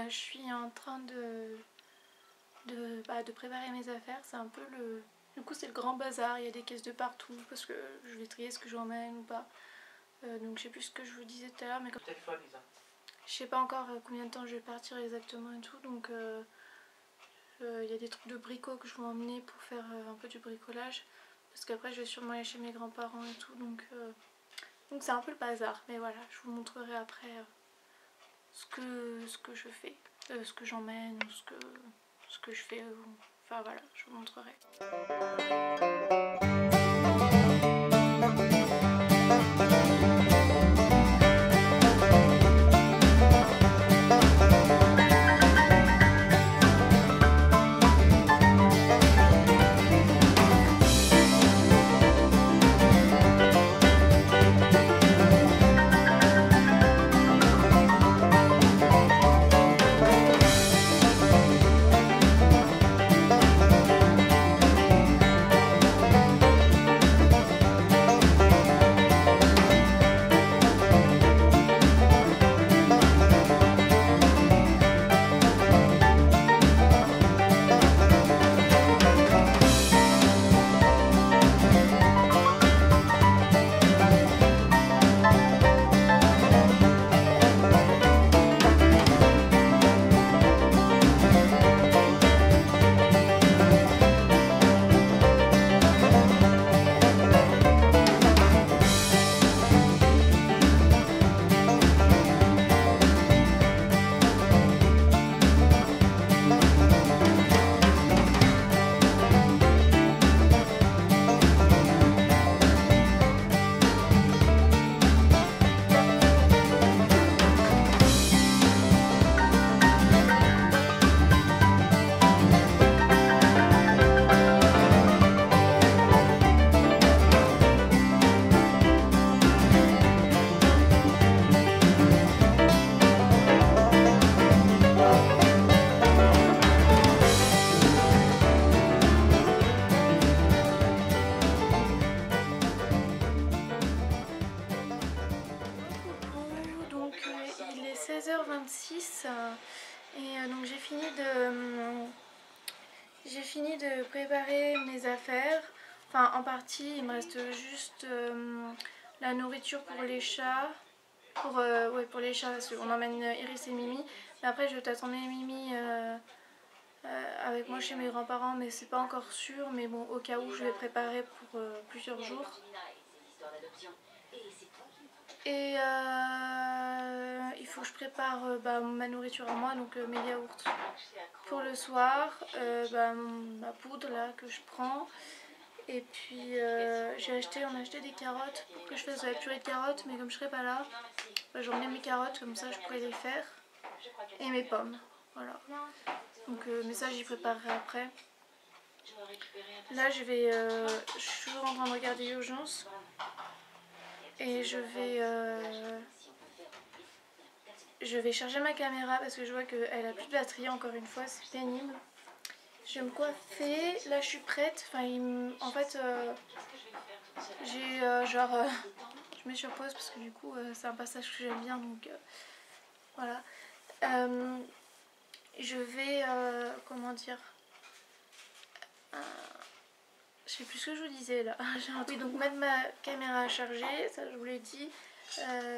je suis en train de préparer mes affaires. C'est un peu le... Du coup c'est le grand bazar, il y a des caisses de partout parce que je vais trier ce que j'emmène ou pas. Donc je sais plus ce que je vous disais tout à l'heure, mais comme... Je sais pas encore combien de temps je vais partir exactement et tout, donc il y a des trucs de bricots que je vais emmener pour faire un peu du bricolage. Parce qu'après je vais sûrement aller chez mes grands-parents et tout, donc c'est un peu le bazar. Mais voilà, je vous montrerai après ce que je fais, ce que j'emmène ou ce que je fais. Enfin voilà, je vous montrerai. Il est 16h26 et donc j'ai fini de préparer mes affaires. Enfin en partie, il me reste juste la nourriture pour les chats. Pour les chats, parce qu'on emmène Iris et Mimi. Mais après je vais peut-être emmener Mimi avec moi chez mes grands-parents, mais c'est pas encore sûr. Mais bon, au cas où, je vais préparer pour plusieurs jours. Et il faut que je prépare ma nourriture à moi, donc mes yaourts pour le soir, ma poudre là que je prends. Et puis on a acheté des carottes pour que je fasse de la purée de carottes, mais comme je serai pas là, j'ai emmené mes carottes, comme ça je pourrais les faire. Et mes pommes, voilà. Donc mais ça j'y préparerai après. Là je suis toujours en train de regarder Urgence. Et je vais charger ma caméra parce que je vois qu'elle a plus de batterie, encore une fois, c'est pénible. Je vais me coiffer, là je suis prête. Enfin, en fait, j'ai je mets sur pause parce que du coup c'est un passage que j'aime bien, donc voilà. Je vais, comment dire, je sais plus ce que je vous disais là. Oui, donc mettre ma caméra à charger, ça je vous l'ai dit.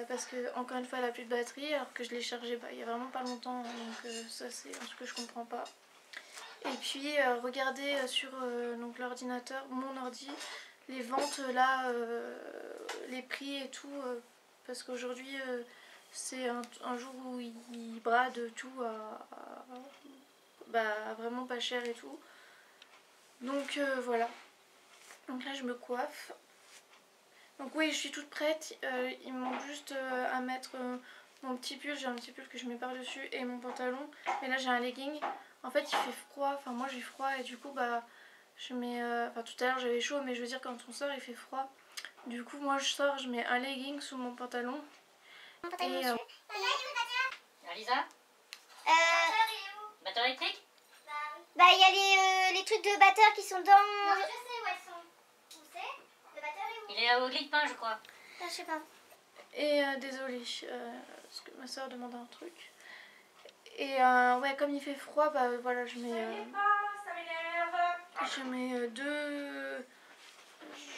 Parce que encore une fois elle a plus de batterie alors que je l'ai chargée il y a vraiment pas longtemps, donc ça c'est un truc que je comprends pas. Et puis regarder sur l'ordinateur, mon ordi, les ventes là, les prix et tout, parce qu'aujourd'hui c'est un jour où ils bradent tout à vraiment pas cher et tout. Donc voilà. Donc là je me coiffe. Donc oui, je suis toute prête, il me manque juste à mettre mon petit pull, j'ai un petit pull que je mets par dessus et mon pantalon. Mais là j'ai un legging, en fait il fait froid, enfin moi j'ai froid et du coup je mets, tout à l'heure j'avais chaud, mais je veux dire quand on sort il fait froid. Du coup moi je sors, je mets un legging sous mon pantalon. Et Lisa, batteur électrique? Bah il y a les trucs de batteur qui sont dans... Non, je sais où elles sont. Où c'est? Le batteur est où? Il est au grille-pain, je crois. Ah, je sais pas. Et désolée, parce que ma soeur demande un truc. Et ouais, comme il fait froid, bah voilà, je mets deux...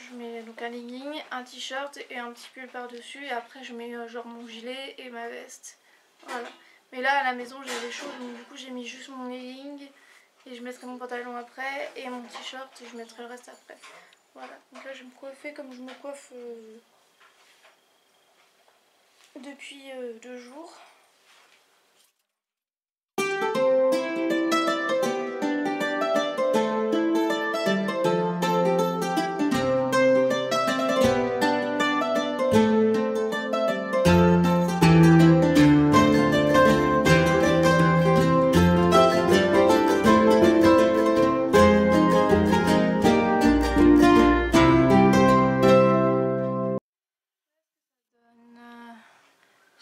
Je mets donc un legging, un t-shirt et un petit pull par-dessus. Et après je mets genre mon gilet et ma veste. Voilà. Mais là à la maison j'avais chaud, donc du coup j'ai mis juste mon legging. Et je mettrai mon pantalon après et mon t-shirt et je mettrai le reste après. Voilà. Donc là je vais me coiffer comme je me coiffe depuis 2 jours.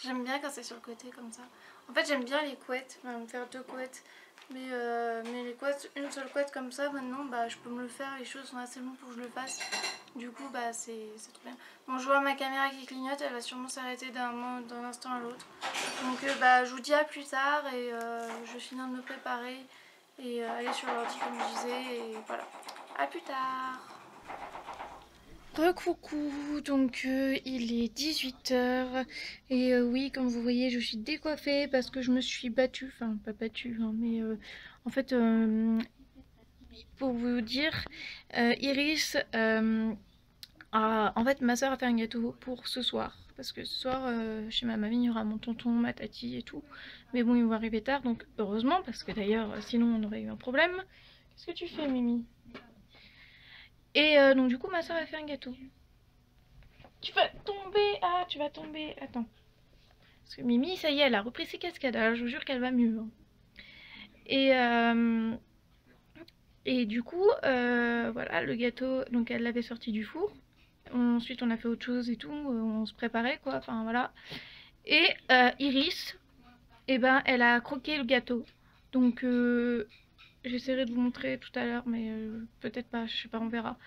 J'aime bien quand c'est sur le côté comme ça. En fait j'aime bien les couettes, je vais me faire 2 couettes. Mais les couettes, une seule couette comme ça maintenant bah je peux me le faire, les choses sont assez longues pour que je le fasse. Du coup bah c'est trop bien. Bon je vois ma caméra qui clignote, elle va sûrement s'arrêter d'un instant à l'autre. Donc bah je vous dis à plus tard et je vais finir de me préparer et aller sur l'ordi comme je disais et voilà. À plus tard. Recoucou, donc il est 18 h et oui comme vous voyez je suis décoiffée parce que je me suis battue, enfin pas battue hein, mais en fait pour vous dire Iris en fait ma soeur a fait un gâteau pour ce soir parce que ce soir chez ma mamie il y aura mon tonton, ma tati et tout, mais bon ils vont arriver tard donc heureusement parce que d'ailleurs sinon on aurait eu un problème. Qu'est-ce que tu fais Mimi? Et donc du coup ma soeur a fait un gâteau. Tu vas tomber, ah tu vas tomber, attends. Parce que Mimi ça y est elle a repris ses cascades, alors je vous jure qu'elle va mieux. Hein. Et du coup voilà le gâteau, donc elle l'avait sorti du four. Ensuite on a fait autre chose et tout, on se préparait quoi, enfin voilà. Et Iris, et ben elle a croqué le gâteau. Donc j'essaierai de vous montrer tout à l'heure mais peut-être pas, je sais pas, on verra.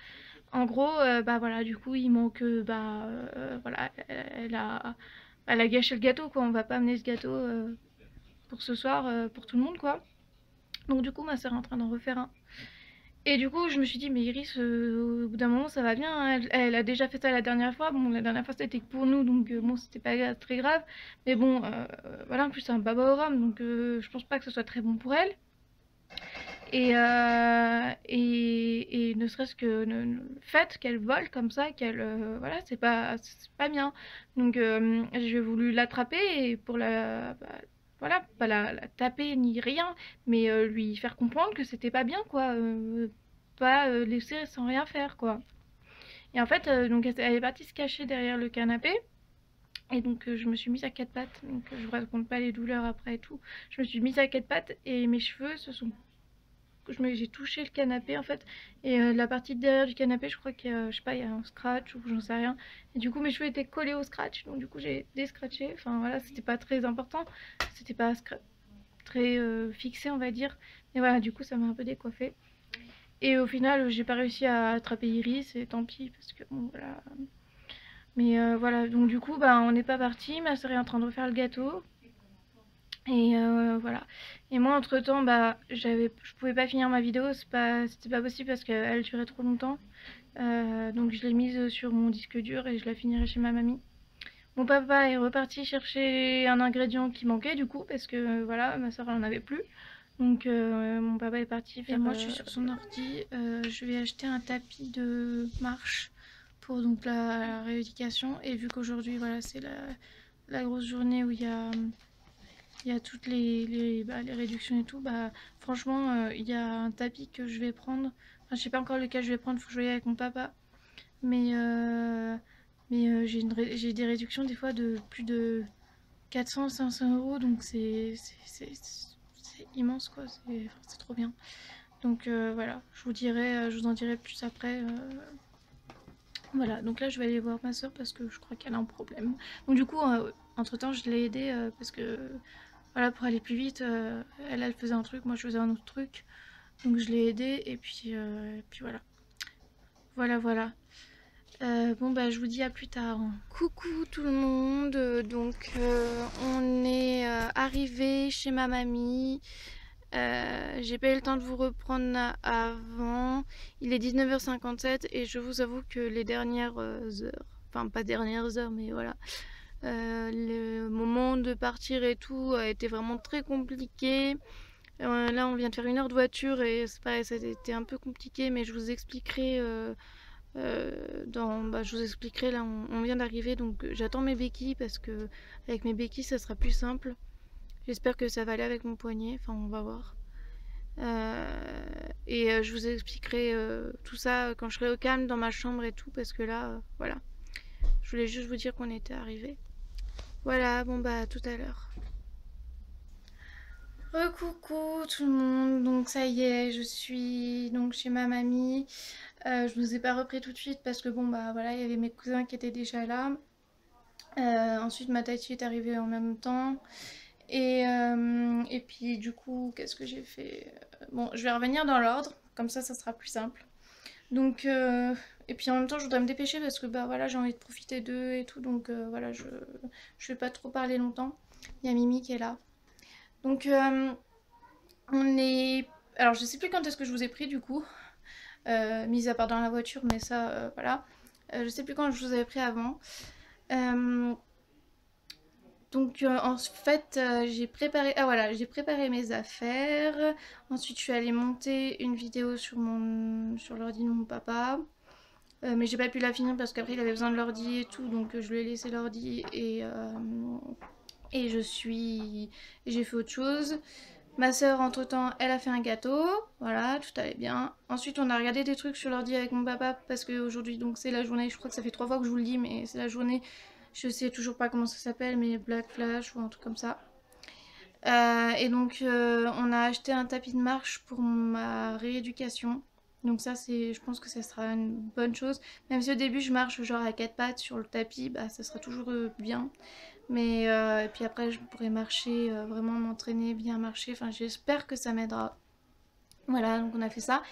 En gros, bah voilà, du coup, il manque, voilà, elle a gâché le gâteau, quoi. On va pas amener ce gâteau pour ce soir, pour tout le monde, quoi. Donc du coup, ma soeur est en train d'en refaire un. Et du coup, je me suis dit, mais Iris, au bout d'un moment, ça va bien. Hein. Elle a déjà fait ça la dernière fois. Bon, la dernière fois, c'était que pour nous, donc bon, c'était pas très grave. Mais bon, voilà, en plus, c'est un baba au rhum, donc je pense pas que ce soit très bon pour elle. Et ne serait-ce que le fait qu'elle vole comme ça, qu'elle voilà, c'est pas bien. Donc j'ai voulu l'attraper et pour voilà, pas la taper ni rien, mais lui faire comprendre que c'était pas bien quoi, pas laisser sans rien faire quoi. Et en fait donc elle est partie se cacher derrière le canapé. Et donc je me suis mise à 4 pattes, donc je vous raconte pas les douleurs après et tout. Je me suis mise à 4 pattes et mes cheveux se sont j'ai touché le canapé en fait et la partie de derrière du canapé je crois qu'il y a, je sais pas, il y a un scratch ou j'en sais rien et du coup mes cheveux étaient collés au scratch donc du coup j'ai déscratché, enfin voilà, c'était pas très important, c'était pas très fixé on va dire, mais voilà du coup ça m'a un peu décoiffée et au final j'ai pas réussi à attraper Iris et tant pis parce que bon voilà, mais voilà donc du coup bah on n'est pas parti, ma soeur est en train de refaire le gâteau. Et voilà. Et moi entre temps bah je pouvais pas finir ma vidéo, c'était pas possible parce qu'elle durait trop longtemps. Donc je l'ai mise sur mon disque dur et je la finirai chez ma mamie. Mon papa est reparti chercher un ingrédient qui manquait du coup parce que voilà ma soeur en avait plus. Donc mon papa est parti faire. Et moi je suis sur son ordi, je vais acheter un tapis de marche pour donc la rééducation. Et vu qu'aujourd'hui voilà c'est la grosse journée où il y a toutes les réductions et tout, bah franchement il y a un tapis que je vais prendre, enfin je sais pas encore lequel je vais prendre, faut que je voie avec mon papa, mais j'ai des réductions des fois de plus de 400-500 euros, donc c'est immense quoi, c'est trop bien. Donc voilà, je vous en dirai plus après. Voilà, donc là je vais aller voir ma soeur parce que je crois qu'elle a un problème. Donc du coup entre temps je l'ai aidée parce que voilà, pour aller plus vite, elle faisait un truc, moi je faisais un autre truc. Donc je l'ai aidée et puis voilà. Voilà. Bon bah je vous dis à plus tard. Coucou tout le monde, donc on est arrivé chez ma mamie. J'ai pas eu le temps de vous reprendre avant. Il est 19h57 et je vous avoue que les dernières heures, enfin pas dernières heures mais voilà, le moment de partir et tout a été vraiment très compliqué. Là on vient de faire 1 heure de voiture et c'est pareil, ça a été un peu compliqué, mais je vous expliquerai je vous expliquerai. Là on vient d'arriver, donc j'attends mes béquilles parce que avec mes béquilles ça sera plus simple. J'espère que ça va aller avec mon poignet, enfin on va voir. Je vous expliquerai tout ça quand je serai au calme dans ma chambre et tout, parce que là voilà, je voulais juste vous dire qu'on était arrivé. Voilà, bon bah à tout à l'heure. Recoucou tout le monde, donc ça y est, je suis donc chez ma mamie. Je vous ai pas repris tout de suite parce que bon bah voilà, il y avait mes cousins qui étaient déjà là. Ensuite ma tati est arrivée en même temps. Et puis du coup, qu'est-ce que j'ai fait? Bon, je vais revenir dans l'ordre, comme ça sera plus simple. Donc, et puis en même temps, je voudrais me dépêcher parce que bah voilà, j'ai envie de profiter d'eux et tout. Donc voilà, je vais pas trop parler longtemps. Il y a Mimi qui est là. Donc, on est... Alors, je sais plus quand est-ce que je vous ai pris du coup. Mis à part dans la voiture, mais ça, voilà. Je sais plus quand je vous avais pris avant. Donc en fait j'ai préparé, j'ai préparé mes affaires. Ensuite je suis allée monter une vidéo sur l'ordi de mon papa. Mais j'ai pas pu la finir parce qu'après il avait besoin de l'ordi et tout, donc je lui ai laissé l'ordi et j'ai fait autre chose. Ma soeur entre temps elle a fait un gâteau, voilà, tout allait bien. Ensuite on a regardé des trucs sur l'ordi avec mon papa parce qu'aujourd'hui donc c'est la journée, je crois que ça fait 3 fois que je vous le dis, mais c'est la journée. Je sais toujours pas comment ça s'appelle, mais Black Flash ou un truc comme ça. Et donc on a acheté un tapis de marche pour ma rééducation. Donc ça je pense que ça sera une bonne chose. Même si au début je marche genre à 4 pattes sur le tapis, bah ça sera toujours bien. Mais et puis après je pourrai marcher, vraiment m'entraîner, bien marcher. Enfin j'espère que ça m'aidera. Voilà, donc on a fait ça.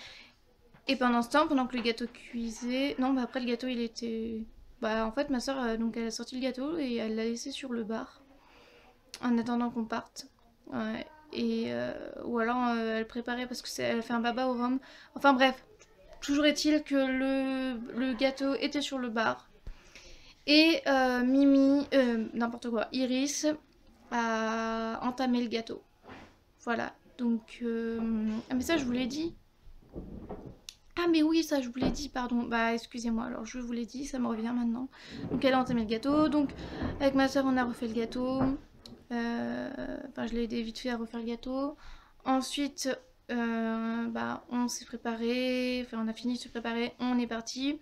Et pendant ce temps, pendant que le gâteau cuisait... Non, bah après le gâteau il était... Bah en fait ma soeur donc elle a sorti le gâteau et elle l'a laissé sur le bar en attendant qu'on parte. Ouais. Et ou alors elle préparait parce que elle fait un baba au rhum. Enfin bref, toujours est-il que le gâteau était sur le bar. Et Mimi, n'importe quoi, Iris a entamé le gâteau. Voilà, donc... Ah mais ça je vous l'ai dit. Ah mais oui, ça je vous l'ai dit, pardon. Bah excusez-moi, alors je vous l'ai dit, ça me revient maintenant. Donc elle a entamé le gâteau, donc avec ma soeur on a refait le gâteau. Enfin je l'ai aidé vite fait à refaire le gâteau. Ensuite bah on s'est préparé, enfin on a fini de se préparer, on est parti.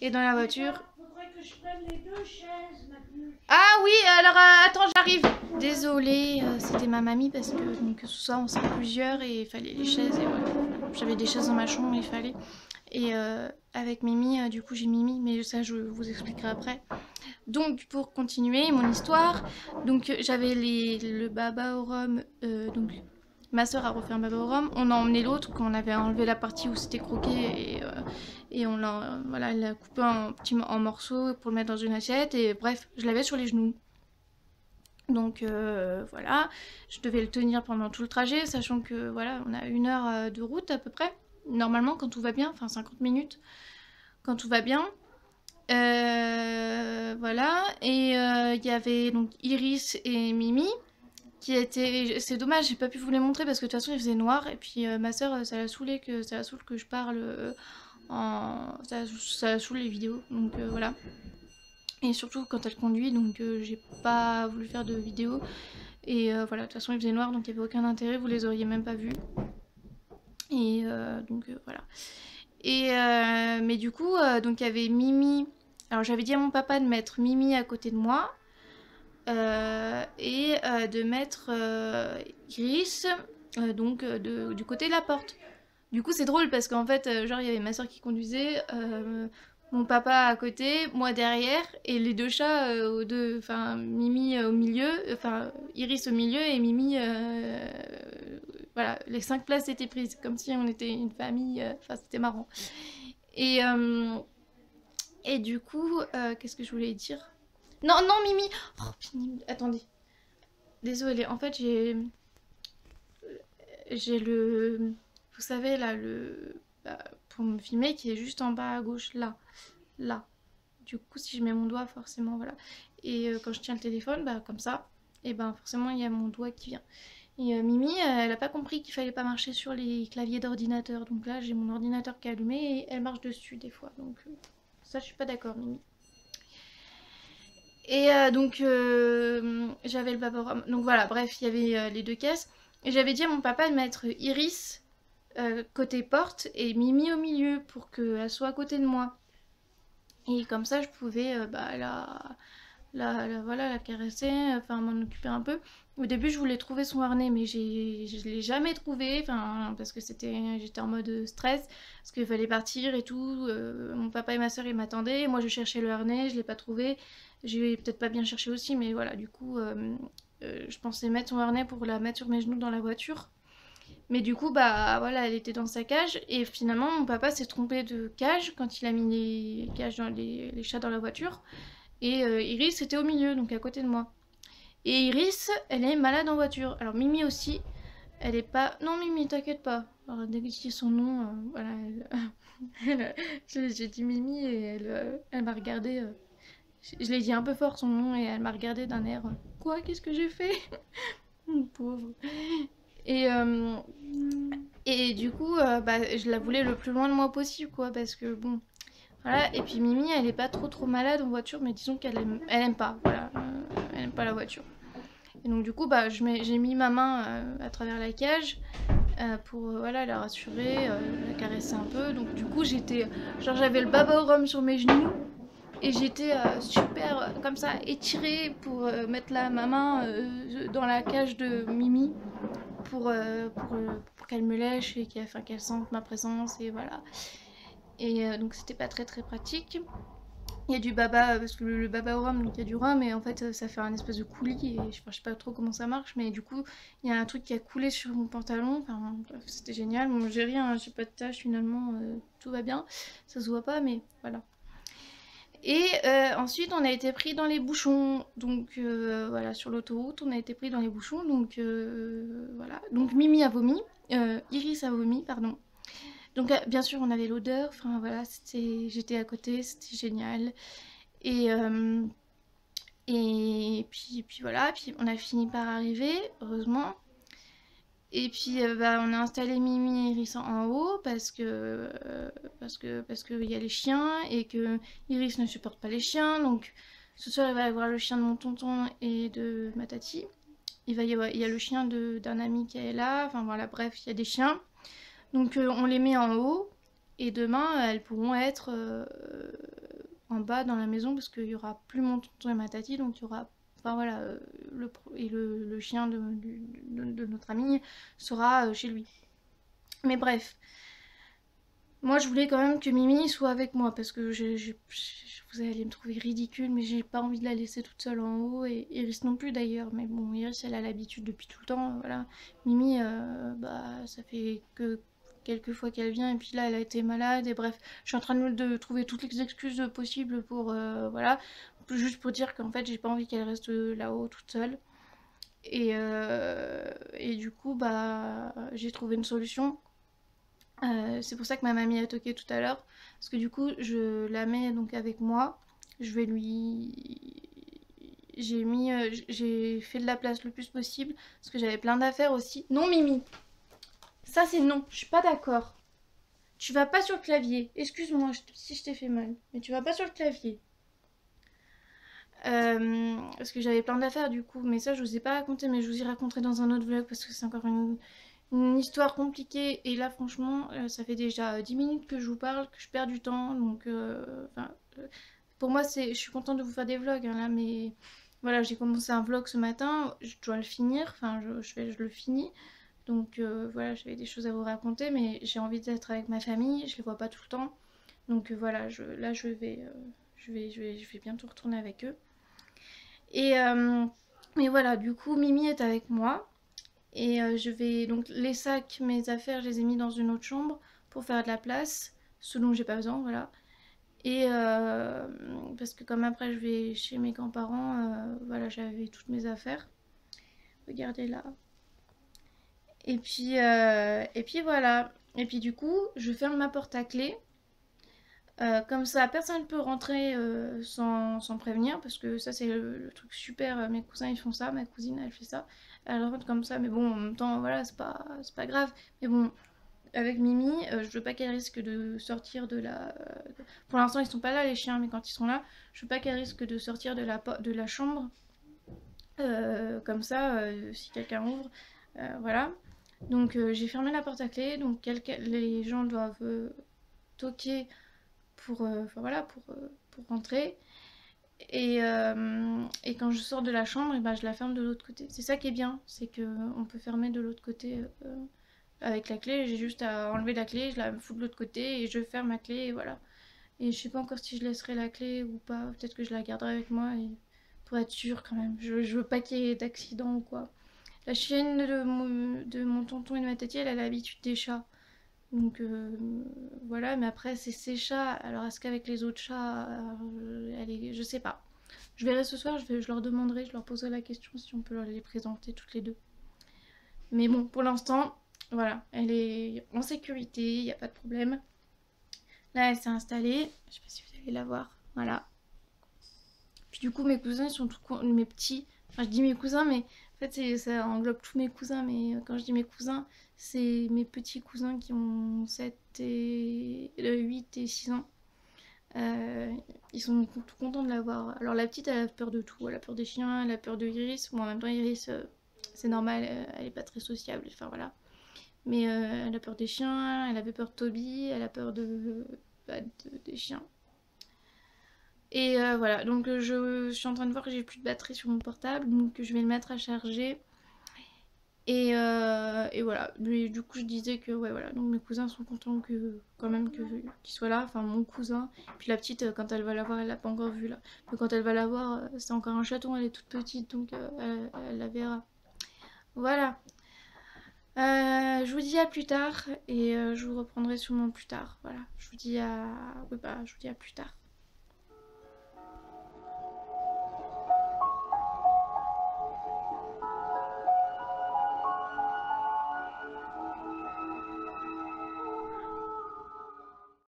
Et dans la voiture... Faudrait que je prenne les 2 chaises maintenant. Ah oui, alors attends, j'arrive. Désolée, c'était ma mamie parce que donc ce soir on sera plusieurs et il fallait les chaises et voilà. J'avais des chaises dans ma chambre, il fallait. Et avec Mimi, du coup j'ai Mimi, mais ça je vous expliquerai après. Donc pour continuer mon histoire, donc j'avais le baba au rhum, donc ma soeur a refait un baba au rhum, on a emmené l'autre quand on avait enlevé la partie où c'était croqué et on l'a, voilà, elle l'a coupé en morceaux pour le mettre dans une assiette et bref, je l'avais sur les genoux. Donc voilà, je devais le tenir pendant tout le trajet, sachant que voilà, on a 1 heure de route à peu près, normalement quand tout va bien, enfin 50 minutes quand tout va bien. Voilà, et il y avait donc Iris et Mimi qui étaient... C'est dommage, j'ai pas pu vous les montrer parce que de toute façon il faisait noir et puis ma soeur ça la saoule que je parle ça la saoule les vidéos, donc voilà. Et surtout quand elle conduit, donc j'ai pas voulu faire de vidéo. Et voilà, de toute façon il faisait noir donc il n'y avait aucun intérêt, vous les auriez même pas vus. Et donc voilà. Et mais du coup, donc il y avait Mimi. Alors j'avais dit à mon papa de mettre Mimi à côté de moi. Et de mettre Iris donc du côté de la porte. Du coup c'est drôle parce qu'en fait genre il y avait ma soeur qui conduisait, mon papa à côté, moi derrière et les 2 chats enfin Mimi au milieu, enfin Iris au milieu et Mimi voilà, les 5 places étaient prises comme si on était une famille, enfin c'était marrant. Et Et du coup, qu'est-ce que je voulais dire? Non, non, Mimi. Oh, pénible. Attendez. Désolée, en fait, j'ai le... Vous savez, là, pour me filmer, qui est juste en bas à gauche, là. Là. Du coup, si je mets mon doigt, forcément, voilà. Et quand je tiens le téléphone, bah, comme ça, et ben forcément, il y a mon doigt qui vient. Et Mimi, elle a pas compris qu'il fallait pas marcher sur les claviers d'ordinateur. Donc là, j'ai mon ordinateur qui est allumé et elle marche dessus des fois. Donc ça, je suis pas d'accord, Mimi. Et donc, j'avais le Vaporum. Donc voilà, bref, il y avait les deux caisses. Et j'avais dit à mon papa de mettre Iris côté porte et Mimi au milieu pour qu'elle soit à côté de moi. Et comme ça, je pouvais bah, voilà, la caresser, enfin m'en occuper un peu. Au début, je voulais trouver son harnais, mais je l'ai jamais trouvé, enfin, parce que j'étais en mode stress, parce qu'il fallait partir et tout. Mon papa et ma soeur, ils m'attendaient. Moi, je cherchais le harnais, je l'ai pas trouvé. J'ai peut-être pas bien cherché aussi, mais voilà, du coup, je pensais mettre son harnais pour la mettre sur mes genoux dans la voiture. Mais du coup, bah voilà, elle était dans sa cage. Et finalement, mon papa s'est trompé de cage quand il a mis les cages les chats dans la voiture. Et Iris était au milieu, donc à côté de moi. Et Iris, elle est malade en voiture. Alors Mimi aussi, elle est pas... Non Mimi, t'inquiète pas. Alors dès que j'ai dit son nom, voilà, j'ai dit Mimi et elle m'a regardé. Je l'ai dit un peu fort son nom et elle m'a regardé d'un air. Quoi? Qu'est-ce que j'ai fait? Pauvre. Et, et du coup, bah, je la voulais le plus loin de moi possible, quoi, parce que bon... Voilà, et puis Mimi, elle est pas trop malade en voiture, mais disons qu'elle aime pas, voilà, elle aime pas la voiture. Et donc du coup, bah, j'ai mis ma main à travers la cage pour voilà, la rassurer, la caresser un peu. Donc du coup, j'avais le baba au rhum sur mes genoux et j'étais super comme ça étirée pour mettre ma main dans la cage de Mimi pour qu'elle me lèche et qu'elle sente ma présence et voilà. Et donc c'était pas très pratique. Il y a du baba, parce que le baba au rhum, donc il y a du rhum, et en fait ça fait un espèce de coulis, et je sais pas trop comment ça marche, mais du coup il y a un truc qui a coulé sur mon pantalon, enfin bref, c'était génial. Bon, j'ai rien, j'ai pas de taches finalement, tout va bien, ça se voit pas, mais voilà. Et ensuite on a été pris dans les bouchons, donc voilà, sur l'autoroute on a été pris dans les bouchons, donc voilà. Donc Mimi a vomi, Iris a vomi, pardon. Donc bien sûr on avait l'odeur, enfin voilà, j'étais à côté, c'était génial. Et puis voilà, puis on a fini par arriver, heureusement. Et puis bah, on a installé Mimi et Iris en haut parce que y a les chiens et que Iris ne supporte pas les chiens. Donc ce soir il va y avoir le chien de mon tonton et de ma tati. Il y a le chien d'un ami qui est là, enfin voilà, bref, il y a des chiens. Donc on les met en haut et demain elles pourront être en bas dans la maison parce qu'il y aura plus mon tonton et ma tati, donc il y aura, enfin voilà, le chien de notre ami sera chez lui. Mais bref, moi je voulais quand même que Mimi soit avec moi parce que vous allez me trouver ridicule, mais j'ai pas envie de la laisser toute seule en haut, et Iris non plus d'ailleurs, mais bon, Iris elle a l'habitude depuis tout le temps, voilà. Mimi, bah ça fait que quelques fois qu'elle vient, et puis là elle a été malade, et bref, je suis en train de trouver toutes les excuses possibles pour, voilà, juste pour dire qu'en fait j'ai pas envie qu'elle reste là-haut toute seule. Et du coup, bah j'ai trouvé une solution. C'est pour ça que ma mamie a toqué tout à l'heure, parce que du coup je la mets donc avec moi, je vais lui... J'ai fait de la place le plus possible, parce que j'avais plein d'affaires aussi. Non Mimi, ça c'est non, je suis pas d'accord. Tu vas pas sur le clavier, excuse-moi si je t'ai fait mal, mais tu vas pas sur le clavier. Parce que j'avais plein d'affaires du coup, mais ça je vous ai pas raconté, mais je vous y raconterai dans un autre vlog, parce que c'est encore une histoire compliquée, et là franchement ça fait déjà 10 minutes que je vous parle, que je perds du temps, donc pour moi je suis contente de vous faire des vlogs hein, là, mais voilà, j'ai commencé un vlog ce matin, je dois le finir, enfin je le finis, donc voilà, j'avais des choses à vous raconter, mais j'ai envie d'être avec ma famille, je les vois pas tout le temps, donc voilà, là je vais bientôt retourner avec eux, et voilà, du coup Mimi est avec moi. Et je vais donc les sacs, mes affaires, je les ai mis dans une autre chambre pour faire de la place, ce dont j'ai pas besoin, voilà. Et parce que comme après je vais chez mes grands-parents, voilà, j'avais toutes mes affaires. Regardez là. Et puis voilà. Et puis du coup, je ferme ma porte à clé. Comme ça, personne ne peut rentrer sans prévenir, parce que ça c'est le truc super, mes cousins ils font ça, ma cousine elle fait ça, elle rentre comme ça, mais bon en même temps voilà c'est pas grave, mais bon avec Mimi, je veux pas qu'elle risque de sortir de la... Pour l'instant ils sont pas là les chiens, mais quand ils sont là, je veux pas qu'elle risque de sortir de la chambre, comme ça si quelqu'un ouvre, voilà. Donc j'ai fermé la porte à clé, donc les gens doivent toquer pour, voilà, pour rentrer. Et quand je sors de la chambre, et ben, je la ferme de l'autre côté. C'est ça qui est bien, c'est qu'on peut fermer de l'autre côté avec la clé. J'ai juste à enlever la clé, je la fous de l'autre côté et je ferme ma clé et voilà. Et je sais pas encore si je laisserai la clé ou pas. Peut-être que je la garderai avec moi pour être sûre quand même. Je veux pas qu'il y ait d'accident ou quoi. La chienne de mon tonton et de ma tati, elle a l'habitude des chats. Donc voilà, mais après c'est ses chats, alors est-ce qu'avec les autres chats, je sais pas. Je verrai ce soir, je leur demanderai, je leur poserai la question si on peut les présenter toutes les deux. Mais bon, pour l'instant, voilà, elle est en sécurité, il n'y a pas de problème. Là, elle s'est installée, je sais pas si vous allez la voir, voilà. Puis du coup, mes cousins, ils sont mes petits, enfin je dis mes cousins, mais en fait ça englobe tous mes cousins, mais quand je dis mes cousins, c'est mes petits cousins qui ont 8 et 6 ans. Ils sont tout contents de la voir. Alors la petite, elle a peur de tout. Elle a peur des chiens, elle a peur de Iris. Bon, en même temps, Iris, c'est normal, elle est pas très sociable. Enfin voilà. Mais elle a peur des chiens, elle avait peur de Toby, elle a peur des chiens. Et voilà, donc je suis en train de voir que j'ai plus de batterie sur mon portable, donc je vais le mettre à charger. Et voilà, mais du coup je disais que ouais voilà, donc mes cousins sont contents quand même qu'il soit là, enfin mon cousin. Puis la petite, quand elle va la voir, elle l'a pas encore vue là. Mais quand elle va la voir, c'est encore un chaton, elle est toute petite, donc elle la verra. Voilà. Je vous dis à plus tard et je vous reprendrai sûrement plus tard. Voilà, je vous dis à... Oui bah je vous dis à plus tard.